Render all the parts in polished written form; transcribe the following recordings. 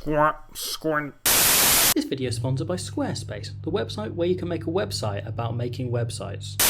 This video is sponsored by Squarespace, the website where you can make a website about making websites.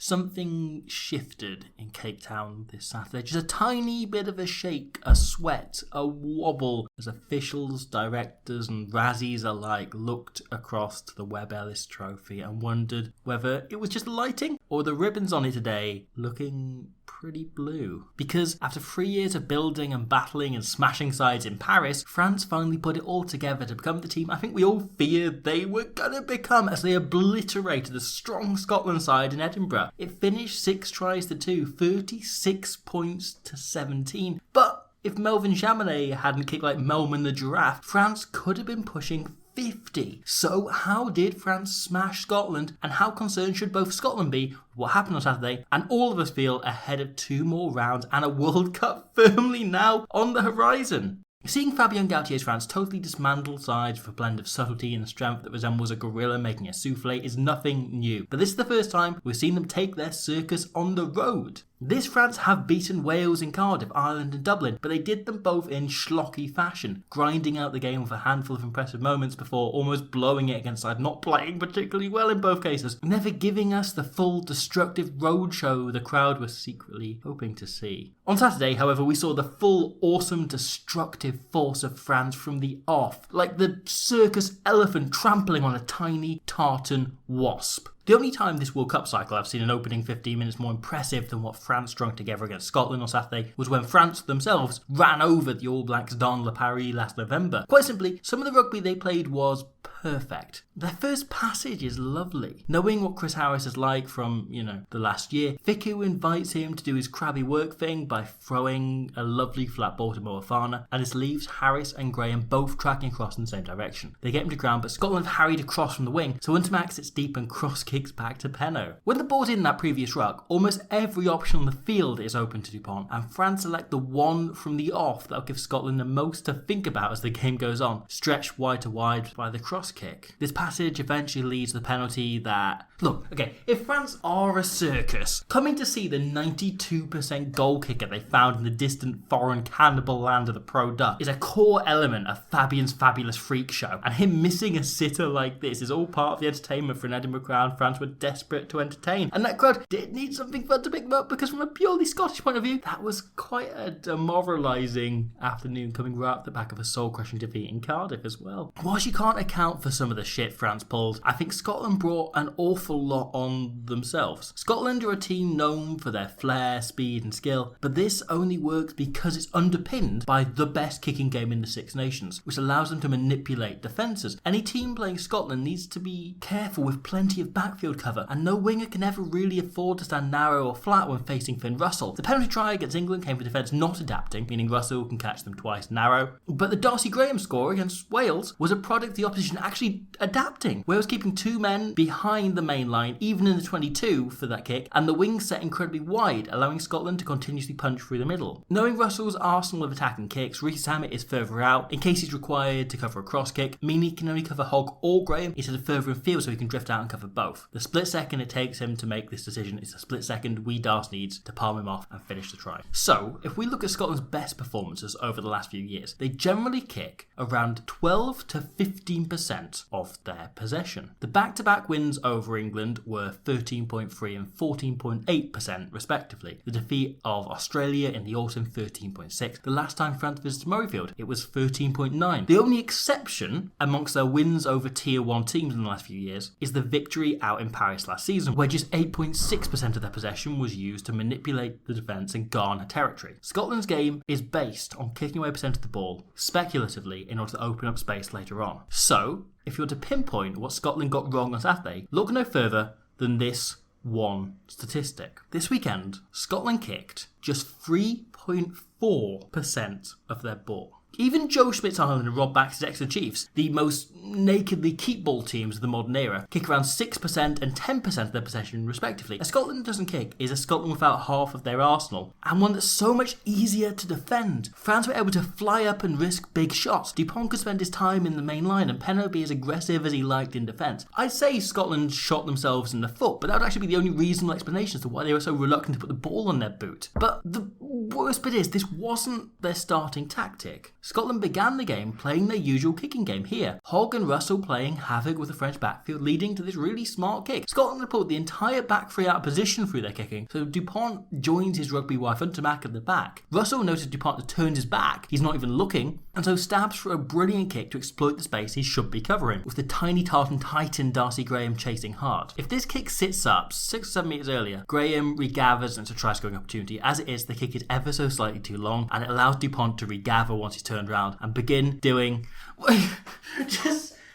Something shifted in Cape Town this Saturday. Just a tiny bit of a shake, a sweat, a wobble as officials, directors and Razzies alike looked across to the Webb Ellis Trophy and wondered whether it was just lighting or the ribbons on it today looking pretty blue. Because after 3 years of building and battling and smashing sides in Paris, France finally put it all together to become the team I think we all feared they were gonna become as they obliterated the strong Scotland side in Edinburgh. It finished 6-2, 36 points to 17. But if Melvin Chaminade hadn't kicked like Melman the Giraffe, France could have been pushing 50. So how did France smash Scotland, and how concerned should both Scotland be with what happened on Saturday and all of us feel ahead of 2 more rounds and a World Cup firmly now on the horizon? Seeing Fabien Galtier's France totally dismantle sides with a blend of subtlety and strength that resembles a gorilla making a souffle is nothing new, but this is the first time we've seen them take their circus on the road. This France have beaten Wales in Cardiff, Ireland and Dublin, but they did them both in schlocky fashion, grinding out the game with a handful of impressive moments before almost blowing it against side not playing particularly well in both cases, never giving us the full destructive roadshow the crowd was secretly hoping to see. On Saturday, however, we saw the full awesome destructive force of France from the off, like the circus elephant trampling on a tiny tartan wasp. The only time this World Cup cycle I've seen an opening 15 minutes more impressive than what France strung together against Scotland on Saturday was when France themselves ran over the All Blacks dans le Paris last November. Quite simply, some of the rugby they played was perfect. Their first passage is lovely. Knowing what Chris Harris is like from, the last year, Fiku invites him to do his crabby work thing by throwing a lovely flat ball to Moefana, and this leaves Harris and Graham both tracking across in the same direction. They get him to ground, but Scotland have harried across from the wing, so Untermax sits deep and cross kicks back to Penno. When the ball's in that previous ruck, almost every option on the field is open to Dupont, and France select the one from the off that'll give Scotland the most to think about as the game goes on, stretched wide to wide by the cross kick. This passage eventually leads to the penalty that... Look, okay, if France are a circus, coming to see the 92% goal kicker they found in the distant foreign cannibal land of the Pro Duck is a core element of Fabian's fabulous freak show, and him missing a sitter like this is all part of the entertainment for an Edinburgh crowd France were desperate to entertain. And that crowd did need something fun to pick them up, because from a purely Scottish point of view, that was quite a demoralising afternoon coming right off the back of a soul-crushing defeat in Cardiff as well. Whilst you can't account for some of the shit France pulled, I think Scotland brought an awful lot on themselves. Scotland are a team known for their flair, speed and skill, but this only works because it's underpinned by the best kicking game in the Six Nations, which allows them to manipulate defences. Any team playing Scotland needs to be careful with plenty of backfield cover, and no winger can ever really afford to stand narrow or flat when facing Finn Russell. The penalty try against England came from defence not adapting, meaning Russell can catch them twice narrow, but the Darcy Graham score against Wales was a product of the opposition actually adapting. Wales keeping 2 men behind the main line, even in the 22 for that kick, and the wings set incredibly wide, allowing Scotland to continuously punch through the middle. Knowing Russell's arsenal of attacking kicks, Reece Hammett is further out in case he's required to cover a cross kick, meaning he can only cover Hogg or Graham instead of further in field so he can drift out and cover both. The split second it takes him to make this decision is the split second Darcy needs to palm him off and finish the try. So, if we look at Scotland's best performances over the last few years, they generally kick around 12 to 15% of their possession. The back-to-back wins over England were 13.3 and 14.8% respectively. The defeat of Australia in the autumn, 13.6. The last time France visited Murrayfield, it was 13.9. The only exception amongst their wins over Tier 1 teams in the last few years is the victory out in Paris last season, where just 8.6% of their possession was used to manipulate the defence and garner territory. Scotland's game is based on kicking away percent of the ball speculatively in order to open up space later on. So, if you're to pinpoint what Scotland got wrong on Saturday, look no further than this one statistic. This weekend, Scotland kicked just 3.4% of their ball. Even Joe Schmitz-Ireland and Rob Baxter's Exeter Chiefs, the most nakedly keep ball teams of the modern era, kick around 6% and 10% of their possession respectively. A Scotland that doesn't kick is a Scotland without half of their arsenal, and one that's so much easier to defend. France were able to fly up and risk big shots. Dupont could spend his time in the main line and Penno be as aggressive as he liked in defence. I'd say Scotland shot themselves in the foot, but that would actually be the only reasonable explanation as to why they were so reluctant to put the ball on their boot. But the worst bit is, this wasn't their starting tactic. Scotland began the game playing their usual kicking game here. Hogg and Russell playing havoc with the French backfield, leading to this really smart kick. Scotland had pulled the entire back three out of position through their kicking, so Dupont joins his rugby wife Untermack at the back. Russell notices Dupont has turned his back, he's not even looking, and so stabs for a brilliant kick to exploit the space he should be covering, with the tiny tartan titan Darcy Graham chasing hard. If this kick sits up 6 or 7 metres earlier, Graham regathers and it's a try-scoring opportunity. As it is, the kick is ever so slightly too long, and it allows Dupont to regather once he's turned around and begin doing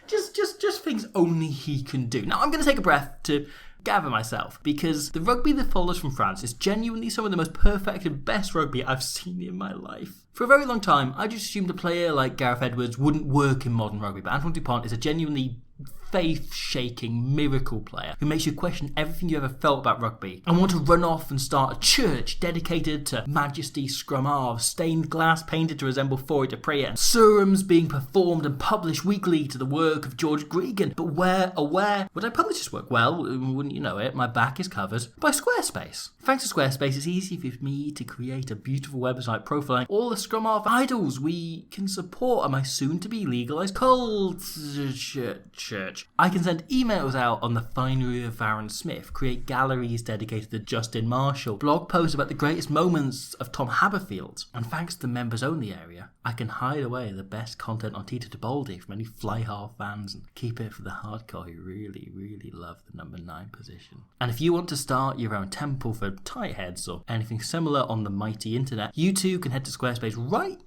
just things only he can do. Now I'm going to take a breath to gather myself, because the rugby that follows from France is genuinely some of the most perfect and best rugby I've seen in my life. For a very long time, I just assumed a player like Gareth Edwards wouldn't work in modern rugby, but Antoine Dupont is a genuinely faith-shaking miracle player who makes you question everything you ever felt about rugby and want to run off and start a church dedicated to Majesty Scrum Half, stained glass painted to resemble Fourie de Praya, and serums being performed and published weekly to the work of George Gregan. But where would I publish this work? Well, wouldn't you know it, my back is covered by Squarespace. Thanks to Squarespace, it's easy for me to create a beautiful website profiling all the Scrum Half idols we can support at my soon-to-be legalised cult church. I can send emails out on the finery of Aaron Smith, create galleries dedicated to Justin Marshall, blog posts about the greatest moments of Tom Haberfield, and thanks to the members-only area, I can hide away the best content on Tita Tebaldi from any fly half fans and keep it for the hardcore who really, really love the number 9 position. And if you want to start your own temple for tight heads or anything similar on the mighty internet, you too can head to Squarespace right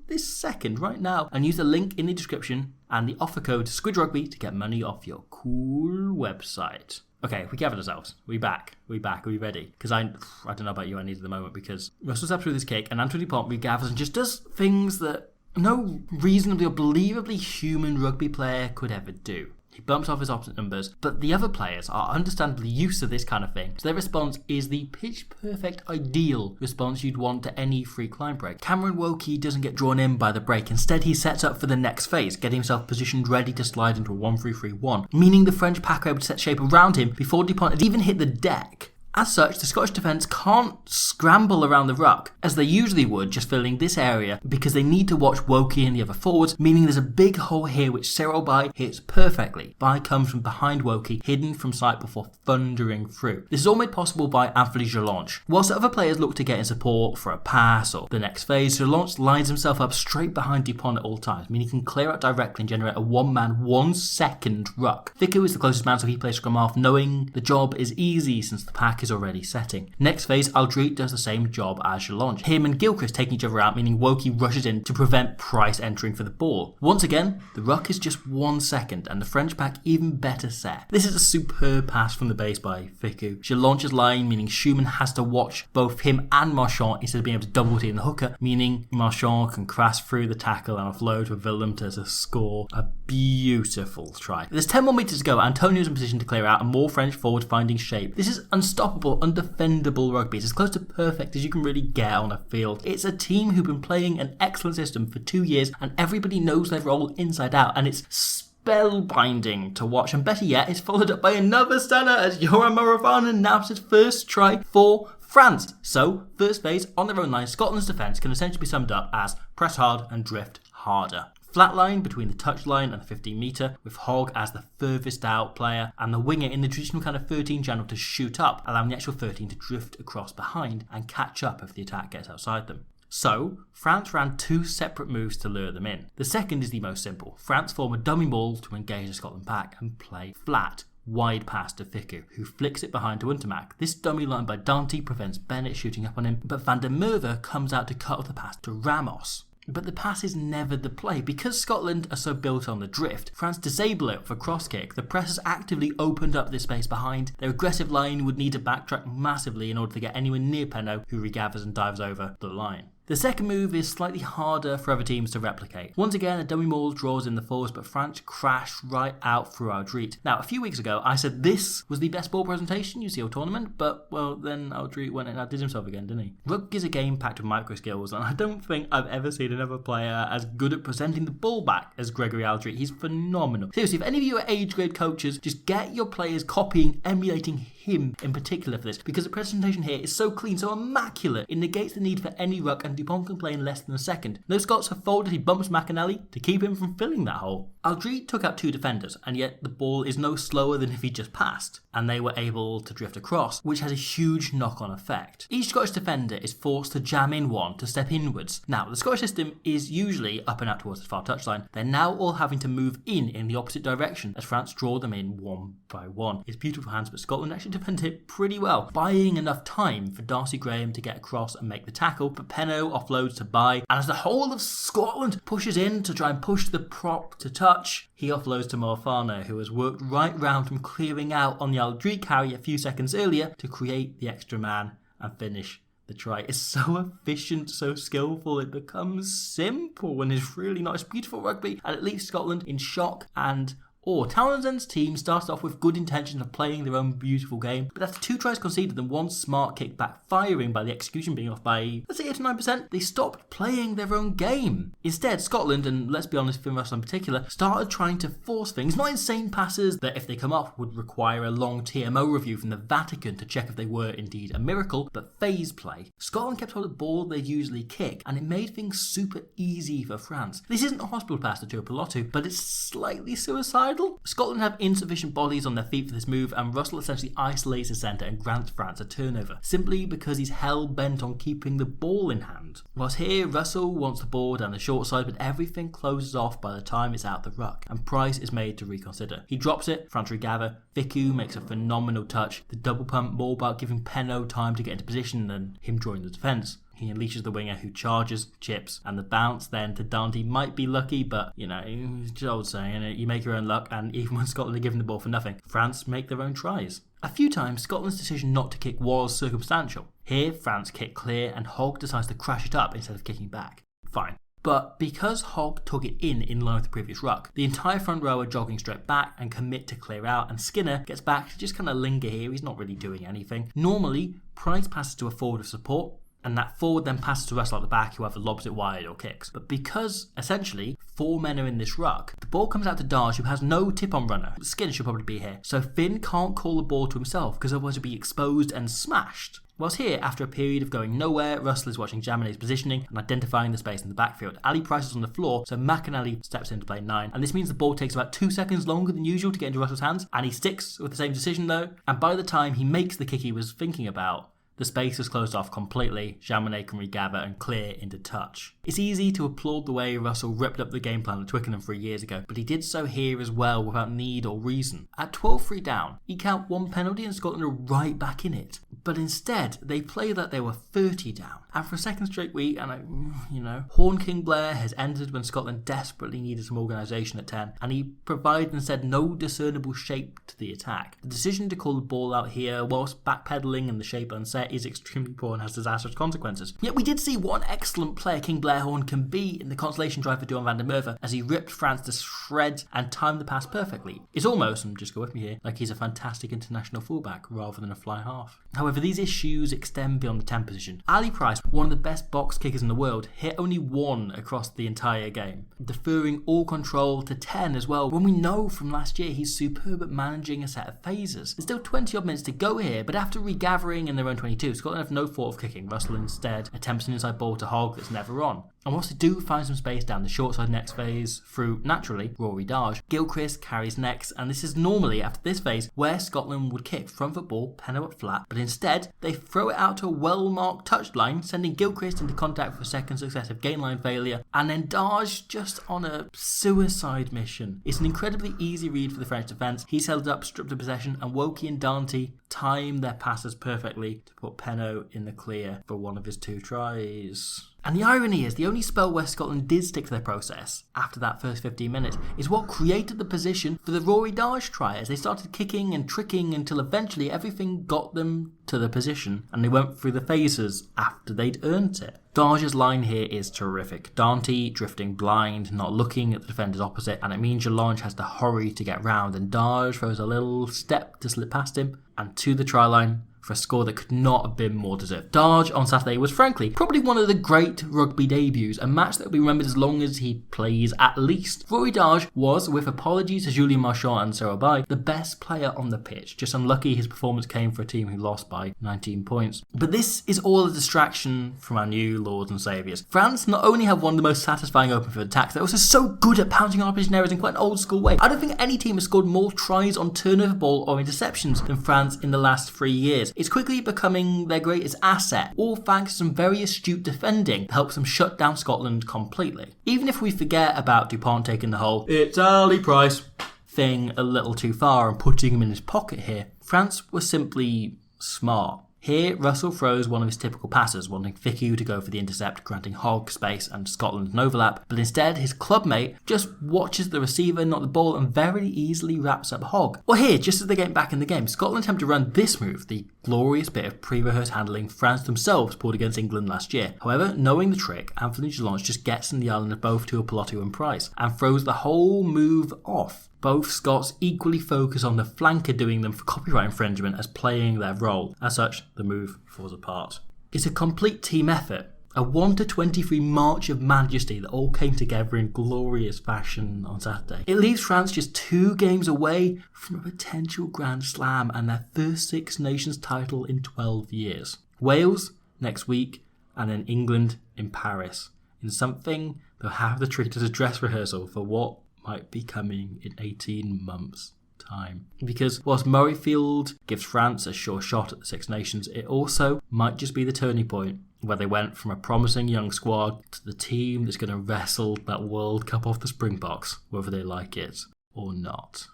this second, right now, and use the link in the description and the offer code SquidRugby to get money off your cool website. Okay, we gathered ourselves. We back. Are we ready? Because I don't know about you, I need at the moment, because Russell steps through this kick and Antoine Dupont regathers and just does things that no reasonably or believably human rugby player could ever do. He bumps off his opposite numbers, but the other players are understandably used to this kind of thing, so their response is the pitch-perfect ideal response you'd want to any free climb break. Cameron Wokey doesn't get drawn in by the break. Instead, he sets up for the next phase, getting himself positioned ready to slide into a 1-3-3-1, meaning the French pack are able to set shape around him before Dupont had even hit the deck. As such, the Scottish defence can't scramble around the ruck, as they usually would, just filling this area, because they need to watch Wokey and the other forwards, meaning there's a big hole here which Cyril Bai hits perfectly. Bai comes from behind Wokey, hidden from sight before thundering through. This is all made possible by Anthony Jelonch. Whilst other players look to get in support for a pass or the next phase, Jelonch lines himself up straight behind Dupont at all times, meaning he can clear out directly and generate a one-man, 1-second ruck. Thicko is the closest man, so he plays scrum half, knowing the job is easy since the pack is already setting. Next phase, Aldrit does the same job as Jelonch. Him and Gilchrist taking each other out, meaning Wokey rushes in to prevent Price entering for the ball. Once again, the ruck is just 1 second, and the French pack even better set. This is a superb pass from the base by Thicko. Jelonch's line, meaning Schumann has to watch both him and Marchand instead of being able to double team the hooker, meaning Marchand can crash through the tackle and offload to Willem to score a beautiful try. There's 10 more metres to go. Antonio's in position to clear out, and more French forward finding shape. This is unstoppable, undefendable rugby. It's as close to perfect as you can really get on a field. It's a team who've been playing an excellent system for 2 years, and everybody knows their role inside out, and it's spellbinding to watch. And better yet, it's followed up by another stunner as Johan Moravan naps his first try for France. So, first phase on their own line, Scotland's defence can essentially be summed up as press hard and drift harder. Flat line between the touchline and the 15 metre, with Hogg as the furthest out player and the winger in the traditional kind of 13 channel to shoot up, allowing the actual 13 to drift across behind and catch up if the attack gets outside them. So, France ran 2 separate moves to lure them in. The second is the most simple. France form a dummy ball to engage the Scotland pack and play flat, wide pass to Thicko, who flicks it behind to Untermack. This dummy line by Dante prevents Bennett shooting up on him, but Van der Merwe comes out to cut off the pass to Ramos. But the pass is never the play. Because Scotland are so built on the drift, France disable it for cross kick. The press has actively opened up this space behind. Their aggressive line would need to backtrack massively in order to get anywhere near Penno, who regathers and dives over the line. The second move is slightly harder for other teams to replicate. Once again, a dummy maul draws in the forwards, but France crash right out through Aldrit. Now, a few weeks ago, I said this was the best ball presentation you see all tournament, but, well, then Aldrit went and outdid himself again, didn't he? Rugby is a game packed with micro skills, and I don't think I've ever seen another player as good at presenting the ball back as Gregory Aldrit. He's phenomenal. Seriously, if any of you are age grade coaches, just get your players copying, emulating him in particular for this, because the presentation here is so clean, so immaculate, it negates the need for any ruck, and Dupont can play in less than a second. No Scots have folded, he bumps McAnally to keep him from filling that hole. Aldrit took out 2 defenders, and yet the ball is no slower than if he just passed, and they were able to drift across, which has a huge knock-on effect. Each Scottish defender is forced to jam in one to step inwards. Now, the Scottish system is usually up and out towards the far touchline. They're now all having to move in the opposite direction as France draw them in one by one. It's beautiful hands, but Scotland actually defended it pretty well, buying enough time for Darcy Graham to get across and make the tackle, but Penno offloads to Bye, and as the whole of Scotland pushes in to try and push the prop to touch, he offloads to Moefana, who has worked right round from clearing out on the Aldrit carry a few seconds earlier to create the extra man and finish the try. It's so efficient, so skillful, it becomes simple and it's really nice, beautiful rugby, and it leaves Scotland in shock and awe. Townsend's team started off with good intentions of playing their own beautiful game, but after 2 tries conceded and 1 smart kick backfiring by the execution being off by, let's say 8 to 9%, they stopped playing their own game. Instead, Scotland, and let's be honest, Finn Russell in particular, started trying to force things, not insane passes that if they come off would require a long TMO review from the Vatican to check if they were indeed a miracle, but phase play. Scotland kept hold of the ball they usually kick, and it made things super easy for France. This isn't a hospital pass to Tuipulotu, but it's slightly suicidal. Scotland have insufficient bodies on their feet for this move, and Russell essentially isolates the centre and grants France a turnover, simply because he's hell-bent on keeping the ball in hand. Whilst here, Russell wants the ball down the short side, but everything closes off by the time it's out the ruck, and Price is made to reconsider. He drops it, France regather, Vicu makes a phenomenal touch, the double pump more about giving Penno time to get into position than him joining the defence. He unleashes the winger who charges, chips, and the bounce then to Dante might be lucky, but, you know, it's old saying, you make your own luck, and even when Scotland are given the ball for nothing, France make their own tries. A few times, Scotland's decision not to kick was circumstantial. Here, France kick clear, and Hogg decides to crash it up instead of kicking back. Fine. But because Hogg took it in line with the previous ruck, the entire front row are jogging straight back and commit to clear out, and Skinner gets back to just kind of linger here, he's not really doing anything. Normally, Price passes to a forward of support, and that forward then passes to Russell at the back, who either lobs it wide or kicks. But because, essentially, 4 men are in this ruck, the ball comes out to Darge, who has no tip-on runner. Skinner should probably be here. So Finn can't call the ball to himself, because otherwise he'll be exposed and smashed. Whilst here, after a period of going nowhere, Russell is watching Jamine's positioning and identifying the space in the backfield. Ali Price is on the floor, so McAnally steps in to play 9, and this means the ball takes about 2 seconds longer than usual to get into Russell's hands, and he sticks with the same decision though, and by the time he makes the kick he was thinking about, the space is closed off completely, Jaminet can regather and clear into touch. It's easy to applaud the way Russell ripped up the game plan at Twickenham 3 years ago, but he did so here as well without need or reason. At 12-3 down, he count 1 penalty and Scotland are right back in it. But instead, they play like they were 30 down. And for a second straight week, Horn King Blair has entered when Scotland desperately needed some organisation at 10, and he provided instead no discernible shape to the attack. The decision to call the ball out here whilst backpedaling and the shape unset is extremely poor and has disastrous consequences. Yet we did see what excellent player King Blair Horn can be in the consolation drive for Duan van der Merwe as he ripped France to shreds and timed the pass perfectly. It's almost, and just go with me here, like he's a fantastic international fullback rather than a fly half. However, these issues extend beyond the 10 position. Ali Price, one of the best box kickers in the world, hit only 1 across the entire game, deferring all control to 10 as well, when we know from last year he's superb at managing a set of phases. There's still 20 odd minutes to go here, but after regathering in their own 22, Scotland have no thought of kicking. Russell instead attempts an inside ball to Hogg that's never on. And whilst they do find some space down the short side next phase through, naturally, Rory Darge, Gilchrist carries next, and this is normally, after this phase, where Scotland would kick front foot ball, Penno up flat, but instead, they throw it out to a well-marked touchline, sending Gilchrist into contact for a second successive gain line failure, and then Darge just on a suicide mission. It's an incredibly easy read for the French defence. He's held up, stripped of possession, and Woki and Dante time their passes perfectly to put Penno in the clear for one of his 2 tries. And the irony is, the only spell where Scotland did stick to their process after that first 15 minutes is what created the position for the Rory Darge try as they started kicking and tricking until eventually everything got them to the position and they went through the phases after they'd earned it. Darge's line here is terrific. Dante drifting blind, not looking at the defenders opposite, and it means Jalange has to hurry to get round, and Darge throws a little step to slip past him, and to the try line for a score that could not have been more deserved. Darge on Saturday was frankly probably one of the great rugby debuts, a match that will be remembered as long as he plays at least. Rory Darge was, with apologies to Julien Marchand and Sarah Bai, the best player on the pitch. Just unlucky his performance came for a team who lost by 19 points. But this is all a distraction from our new lords and saviours. France not only have one of the most satisfying open field attacks, they're also so good at pouncing on opposition areas in quite an old school way. I don't think any team has scored more tries on turnover ball or interceptions than France in the last 3 years. It's quickly becoming their greatest asset, all thanks to some very astute defending that helps them shut down Scotland completely. Even if we forget about Dupont taking the whole "it's Ali Price" thing a little too far and putting him in his pocket here, France was simply smart. Here, Russell throws one of his typical passes, wanting Ficku to go for the intercept, granting Hogg space and Scotland an overlap, but instead his clubmate just watches the receiver knock the ball and very easily wraps up Hogg. Or here, just as they're getting back in the game, Scotland attempt to run this move, the glorious bit of pre-rehearsed handling France themselves pulled against England last year. However, knowing the trick, Anthony Geelong just gets in the island of both Tuipulotu and Price, and throws the whole move off. Both Scots equally focus on the flanker doing them for copyright infringement as playing their role. As such, the move falls apart. It's a complete team effort, a 1-23 march of majesty that all came together in glorious fashion on Saturday. It leaves France just 2 games away from a potential Grand Slam and their first Six Nations title in 12 years. Wales next week, and then England in Paris, in something they'll have to treat as a dress rehearsal for what might be coming in 18 months' time. Because whilst Murrayfield gives France a sure shot at the Six Nations, it also might just be the turning point where they went from a promising young squad to the team that's going to wrestle that World Cup off the Springboks, whether they like it or not.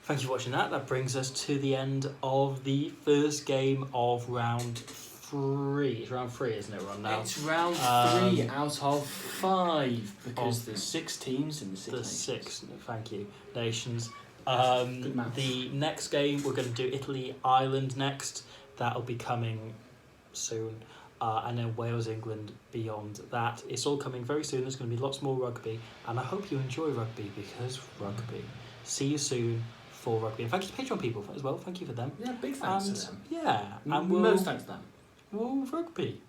Thank you for watching that. That brings us to the end of the first game of round 3. It's round 3, isn't it, Ron? Now it's round 3 out of 5 because there's 6 teams in the Six Nations. 6, thank you, nations. Good maths. The next game, we're going to do Italy-Ireland next. That'll be coming soon. And then Wales-England beyond that. It's all coming very soon. There's going to be lots more rugby. And I hope you enjoy rugby because rugby. See you soon for rugby. And thank you to Patreon people as well. Thank you for them. Yeah, big thanks to them. Yeah. And most thanks to them. Well, rugby.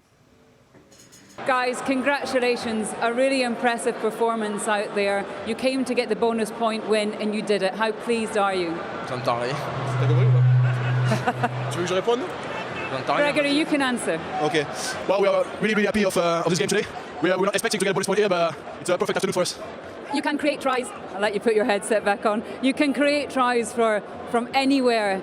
Guys, congratulations. A really impressive performance out there. You came to get the bonus point win and you did it. How pleased are you? J'entends rien. T'as compris ou pas? Tu veux que je réponde? J'entends rien. Gregory, you can answer. Okay. Well, we are really happy of this game today. We're not expecting to get a bonus point here, but it's a perfect afternoon for us. You can create tries. I'll let you put your headset back on. You can create tries from anywhere